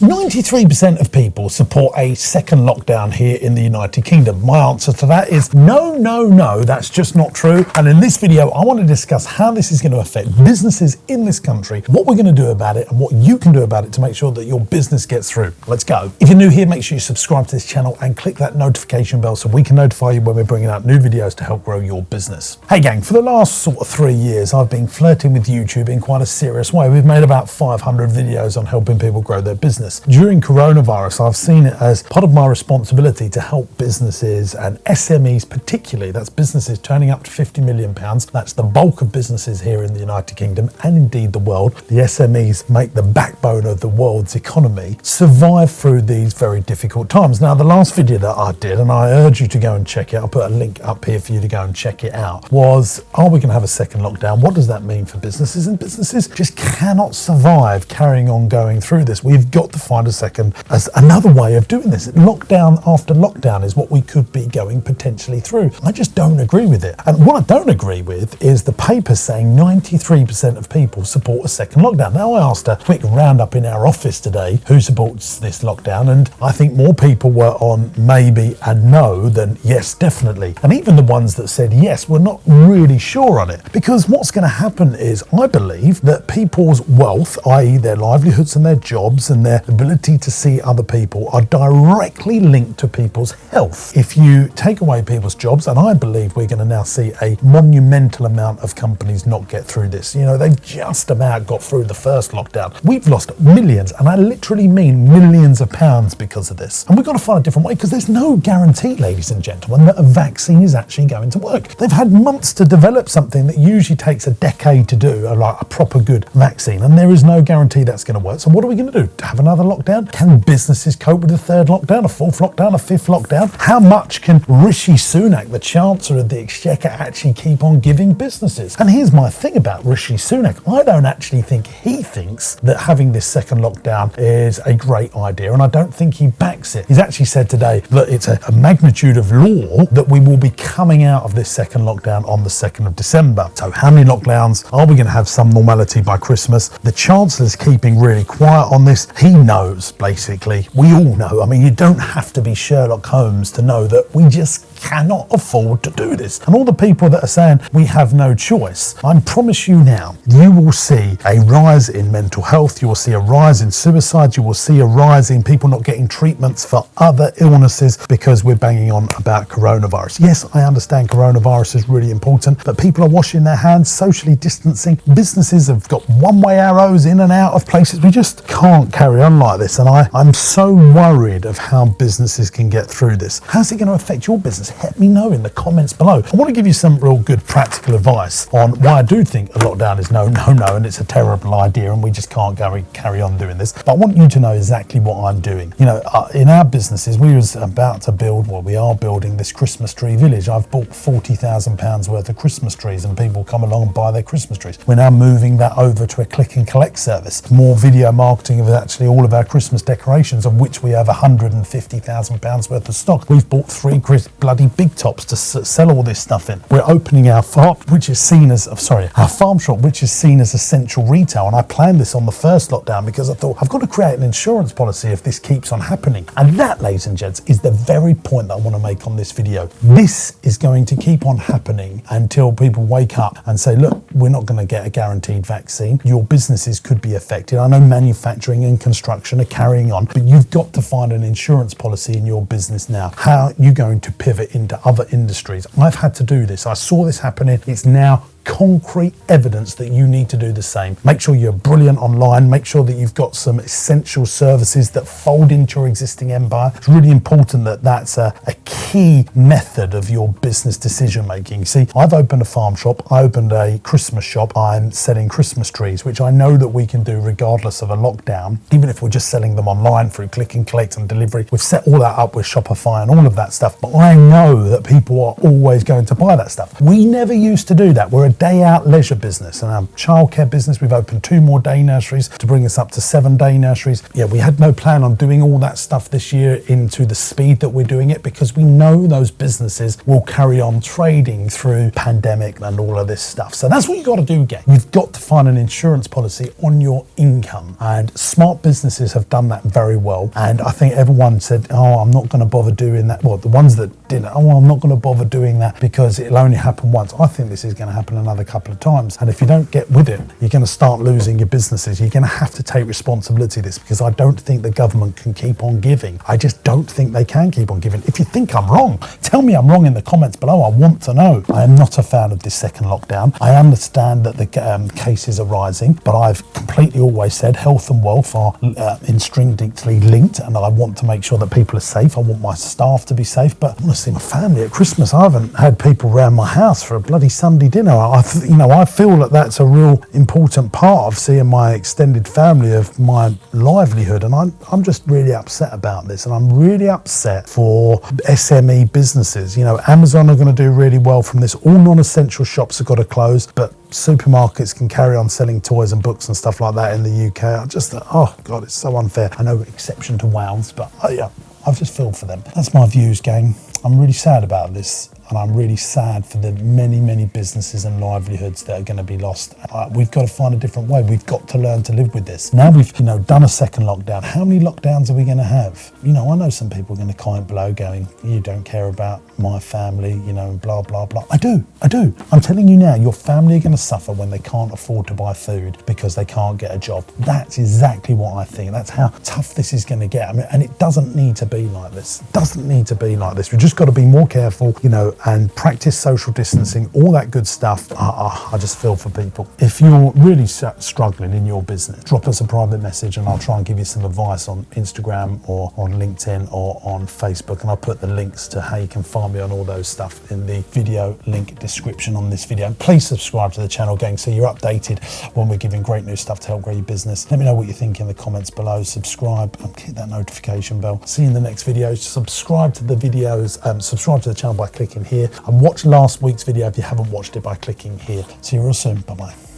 93% of people support a second lockdown here in the United Kingdom. My answer to that is no, that's just not true. And in this video, I want to discuss how this is going to affect businesses in this country, what we're going to do about it, and what you can do about it to make sure that your business gets through. Let's go. If you're new here, make sure you subscribe to this channel and click that notification bell so we can notify you when we're bringing out new videos to help grow your business. Hey gang, for the last sort of 3 years, I've been flirting with YouTube in quite a serious way. We've made about 500 videos on helping people grow their business. During coronavirus, I've seen it as part of my responsibility to help businesses and SMEs particularly, that's businesses turning up to £50 million. That's the bulk of businesses here in the United Kingdom and indeed the world. The SMEs make the backbone of the world's economy, survive through these very difficult times. Now, the last video that I did, and I urge you to go and check it, I'll put a link up here for you to go and check it out, was, are we going to have a second lockdown? What does that mean for businesses? And businesses just cannot survive carrying on going through this. We've got to find a second as another way of doing this. Lockdown after lockdown is what we could be going potentially through. I just don't agree with it. And what I don't agree with is the paper saying 93% of people support a second lockdown. Now, I asked a quick roundup in our office today who supports this lockdown, and I think more people were on maybe and no than yes, definitely. And even the ones that said yes were not really sure on it, because what's going to happen is, I believe that people's wealth, i.e. their livelihoods and their jobs and their ability to see other people, are directly linked to people's health. If you take away people's jobs, and I believe we're going to now see a monumental amount of companies not get through this. You know, they've just about got through the first lockdown. We've lost millions, and I literally mean millions of pounds because of this. And we've got to find a different way, because there's no guarantee, ladies and gentlemen, that a vaccine is actually going to work. They've had months to develop something that usually takes a decade to do, like a proper good vaccine, and there is no guarantee that's going to work. So what are we going to do? Have another lockdown? Can businesses cope with a third lockdown, a fourth lockdown, a fifth lockdown? How much can Rishi Sunak, the Chancellor of the Exchequer, actually keep on giving businesses? And here's my thing about Rishi Sunak. I don't actually think he thinks that having this second lockdown is a great idea, and I don't think he backs it. He's actually said today that it's a magnitude of law that we will be coming out of this second lockdown on the 2nd of December. So how many lockdowns? Are we going to have some normality by Christmas? The Chancellor's keeping really quiet on this. He knows, basically. We all know. I mean, you don't have to be Sherlock Holmes to know that we just cannot afford to do this. And all the people that are saying we have no choice, I promise you now, you will see a rise in mental health, you will see a rise in suicide, you will see a rise in people not getting treatments for other illnesses because we're banging on about coronavirus. Yes, I understand coronavirus is really important, but people are washing their hands, socially distancing. Businesses have got one-way arrows in and out of places. We just can't carry on like this. And I'm so worried of how businesses can get through this. How's it going to affect your business? Let me know in the comments below. I want to give you some real good practical advice on why I do think a lockdown is no, and it's a terrible idea and we just can't carry on doing this. But I want you to know exactly what I'm doing. You know, in our businesses, we was about to build, well, we are building this Christmas tree village. I've bought £40,000 worth of Christmas trees and people come along and buy their Christmas trees. We're now moving that over to a click and collect service. More video marketing of actually all of our Christmas decorations, of which we have £150,000 worth of stock. We've bought 3 bloody big tops to sell all this stuff in. We're opening our farm, which is seen as, our farm shop, which is seen as essential retail. And I planned this on the first lockdown because I thought I've got to create an insurance policy if this keeps on happening. And that, ladies and gents, is the very point that I want to make on this video. This is going to keep on happening until people wake up and say, look, we're not going to get a guaranteed vaccine. Your businesses could be affected. I know manufacturing and construction are carrying on, but you've got to find an insurance policy in your business now. How are you going to pivot into other industries? I've had to do this. I saw this happening. It's now concrete evidence that you need to do the same. Make sure you're brilliant online. Make sure that you've got some essential services that fold into your existing empire. It's really important that that's a key method of your business decision making. See, I've opened a farm shop. I opened a Christmas shop. I'm selling Christmas trees, which I know that we can do regardless of a lockdown, even if we're just selling them online through click and collect and delivery. We've set all that up with Shopify and all of that stuff, but I know that people are always going to buy that stuff. We never used to do that. We're a day out leisure business and our childcare business. We've opened 2 more day nurseries to bring us up to 7 day nurseries. Yeah, we had no plan on doing all that stuff this year into the speed that we're doing it, because we know those businesses will carry on trading through pandemic and all of this stuff. So that's what you got to do, gang. You've got to find an insurance policy on your income, and smart businesses have done that very well. And I think everyone said, oh, I'm not going to bother doing that. Well, the ones that didn't, oh, I'm not going to bother doing that because it'll only happen once. I think this is going to happen another couple of times, and if you don't get with it, you're going to start losing your businesses. You're going to have to take responsibility of this, because I don't think the government can keep on giving. I just don't think they can keep on giving. If you think I'm wrong, tell me I'm wrong in the comments below. I want to know. I am not a fan of this second lockdown. I understand that the cases are rising, but I've completely always said health and wealth are intrinsically linked, and I want to make sure that people are safe. I want my staff to be safe, but I want to see my family at Christmas. I haven't had people around my house for a bloody Sunday dinner. I feel that that's a real important part of seeing my extended family, of my livelihood, and I'm just really upset about this, and I'm really upset for SME businesses. You know, Amazon are going to do really well from this. All non-essential shops have got to close, but supermarkets can carry on selling toys and books and stuff like that in the UK. I just thought, oh God, it's so unfair. I know, exception to Wales, but yeah, I just feel for them. That's my views, gang. I'm really sad about this, and I'm really sad for the many, many businesses and livelihoods that are going to be lost. We've got to find a different way. We've got to learn to live with this. Now we've, done a second lockdown. How many lockdowns are we going to have? I know some people are going to comment below going, you don't care about my family, blah, blah, blah. I do. I'm telling you now, your family are going to suffer when they can't afford to buy food because they can't get a job. That's exactly what I think. That's how tough this is going to get. And it doesn't need to be like this. It doesn't need to be like this. We've just got to be more careful, and practice social distancing, all that good stuff. I just feel for people. If you're really struggling in your business, drop us a private message and I'll try and give you some advice on Instagram or on LinkedIn or on Facebook, and I'll put the links to how you can find me on all those stuff in the video link description on this video. Please subscribe to the channel, gang, so you're updated when we're giving great new stuff to help grow your business. Let me know what you think in the comments below. Subscribe and hit that notification bell. See you in the next video. Subscribe to the videos, subscribe to the channel by clicking here, and watch last week's video if you haven't watched it by clicking here. See you real soon. Bye bye.